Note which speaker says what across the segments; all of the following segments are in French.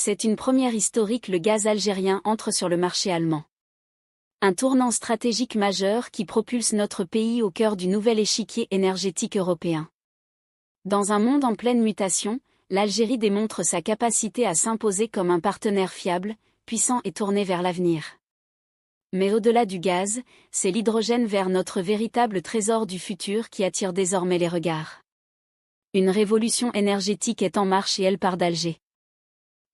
Speaker 1: C'est une première historique, le gaz algérien entre sur le marché allemand. Un tournant stratégique majeur qui propulse notre pays au cœur du nouvel échiquier énergétique européen. Dans un monde en pleine mutation, l'Algérie démontre sa capacité à s'imposer comme un partenaire fiable, puissant et tourné vers l'avenir. Mais au-delà du gaz, c'est l'hydrogène vert, notre véritable trésor du futur, qui attire désormais les regards. Une révolution énergétique est en marche et elle part d'Alger.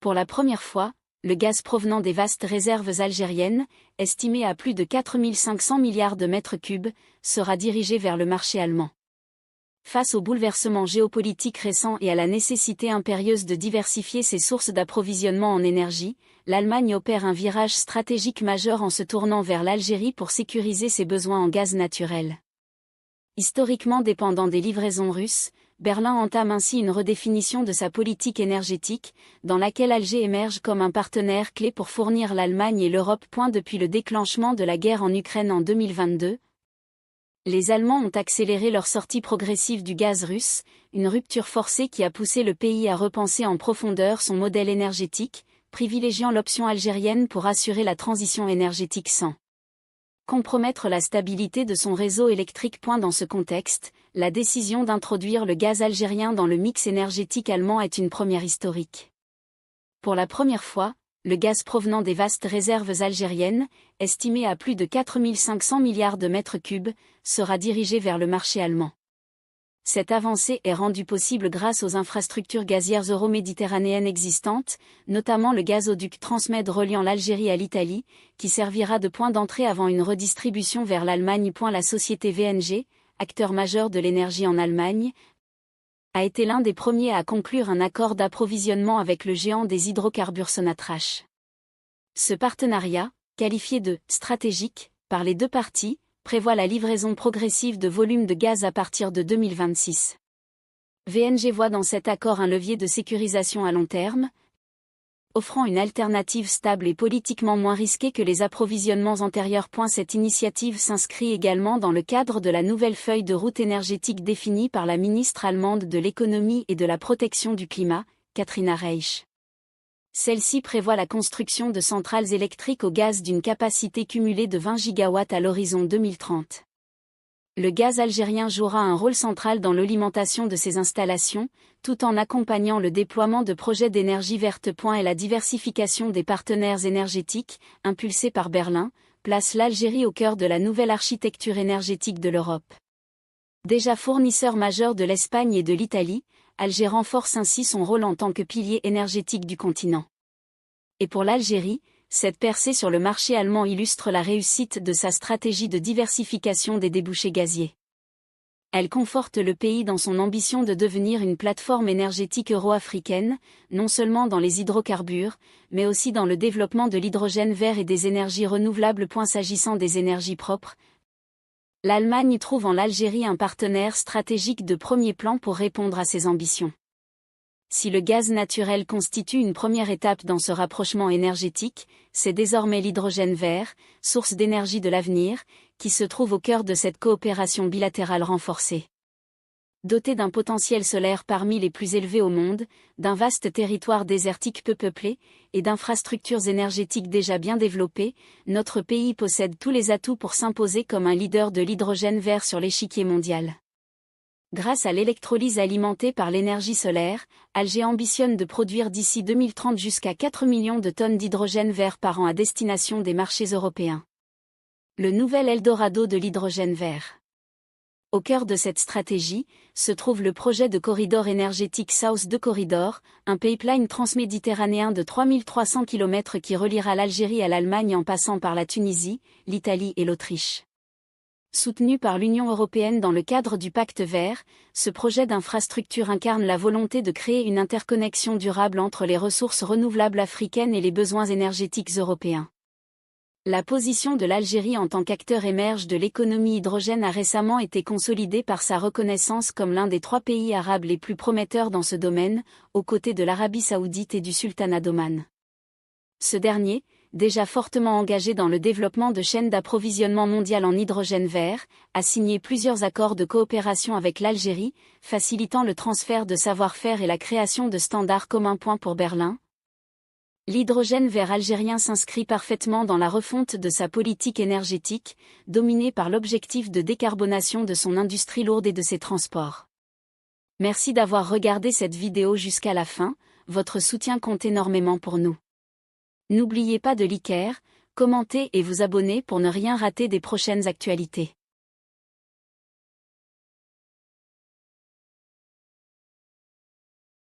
Speaker 1: Pour la première fois, le gaz provenant des vastes réserves algériennes, estimé à plus de 4500 milliards de mètres cubes, sera dirigé vers le marché allemand. Face aux bouleversements géopolitiques récents et à la nécessité impérieuse de diversifier ses sources d'approvisionnement en énergie, l'Allemagne opère un virage stratégique majeur en se tournant vers l'Algérie pour sécuriser ses besoins en gaz naturel. Historiquement dépendant des livraisons russes, Berlin entame ainsi une redéfinition de sa politique énergétique, dans laquelle Alger émerge comme un partenaire clé pour fournir l'Allemagne et l'Europe. Depuis le déclenchement de la guerre en Ukraine en 2022, les Allemands ont accéléré leur sortie progressive du gaz russe, une rupture forcée qui a poussé le pays à repenser en profondeur son modèle énergétique, privilégiant l'option algérienne pour assurer la transition énergétique sans compromettre la stabilité de son réseau électrique. Dans ce contexte, la décision d'introduire le gaz algérien dans le mix énergétique allemand est une première historique. Pour la première fois, le gaz provenant des vastes réserves algériennes, estimé à plus de 4500 milliards de mètres cubes, sera dirigé vers le marché allemand. Cette avancée est rendue possible grâce aux infrastructures gazières euro-méditerranéennes existantes, notamment le gazoduc Transmed reliant l'Algérie à l'Italie, qui servira de point d'entrée avant une redistribution vers l'Allemagne. La société VNG, acteur majeur de l'énergie en Allemagne, a été l'un des premiers à conclure un accord d'approvisionnement avec le géant des hydrocarbures Sonatrach. Ce partenariat, qualifié de « stratégique » par les deux parties, prévoit la livraison progressive de volumes de gaz à partir de 2026. VNG voit dans cet accord un levier de sécurisation à long terme, offrant une alternative stable et politiquement moins risquée que les approvisionnements antérieurs. Cette initiative s'inscrit également dans le cadre de la nouvelle feuille de route énergétique définie par la ministre allemande de l'économie et de la protection du climat, Katharina Reiche. Celle-ci prévoit la construction de centrales électriques au gaz d'une capacité cumulée de 20 gigawatts à l'horizon 2030. Le gaz algérien jouera un rôle central dans l'alimentation de ces installations, tout en accompagnant le déploiement de projets d'énergie verte. Et la diversification des partenaires énergétiques, impulsée par Berlin, place l'Algérie au cœur de la nouvelle architecture énergétique de l'Europe. Déjà fournisseur majeur de l'Espagne et de l'Italie, Alger renforce ainsi son rôle en tant que pilier énergétique du continent. Et pour l'Algérie, cette percée sur le marché allemand illustre la réussite de sa stratégie de diversification des débouchés gaziers. Elle conforte le pays dans son ambition de devenir une plateforme énergétique euro-africaine, non seulement dans les hydrocarbures, mais aussi dans le développement de l'hydrogène vert et des énergies renouvelables. S'agissant des énergies propres, l'Allemagne trouve en l'Algérie un partenaire stratégique de premier plan pour répondre à ses ambitions. Si le gaz naturel constitue une première étape dans ce rapprochement énergétique, c'est désormais l'hydrogène vert, source d'énergie de l'avenir, qui se trouve au cœur de cette coopération bilatérale renforcée. Doté d'un potentiel solaire parmi les plus élevés au monde, d'un vaste territoire désertique peu peuplé, et d'infrastructures énergétiques déjà bien développées, notre pays possède tous les atouts pour s'imposer comme un leader de l'hydrogène vert sur l'échiquier mondial. Grâce à l'électrolyse alimentée par l'énergie solaire, Alger ambitionne de produire d'ici 2030 jusqu'à 4 millions de tonnes d'hydrogène vert par an à destination des marchés européens. Le nouvel Eldorado de l'hydrogène vert. Au cœur de cette stratégie, se trouve le projet de corridor énergétique South 2 Corridor, un pipeline transméditerranéen de 3300 km qui reliera l'Algérie à l'Allemagne en passant par la Tunisie, l'Italie et l'Autriche. Soutenu par l'Union européenne dans le cadre du Pacte vert, ce projet d'infrastructure incarne la volonté de créer une interconnexion durable entre les ressources renouvelables africaines et les besoins énergétiques européens. La position de l'Algérie en tant qu'acteur émerge de l'économie hydrogène a récemment été consolidée par sa reconnaissance comme l'un des 3 pays arabes les plus prometteurs dans ce domaine, aux côtés de l'Arabie saoudite et du sultanat d'Oman. Ce dernier, déjà fortement engagé dans le développement de chaînes d'approvisionnement mondiales en hydrogène vert, a signé plusieurs accords de coopération avec l'Algérie, facilitant le transfert de savoir-faire et la création de standards communs. Pour Berlin, L'hydrogène vert algérien s'inscrit parfaitement dans la refonte de sa politique énergétique, dominée par l'objectif de décarbonation de son industrie lourde et de ses transports. Merci d'avoir regardé cette vidéo jusqu'à la fin, votre soutien compte énormément pour nous. N'oubliez pas de liker, commenter et vous abonner pour ne rien rater des prochaines actualités.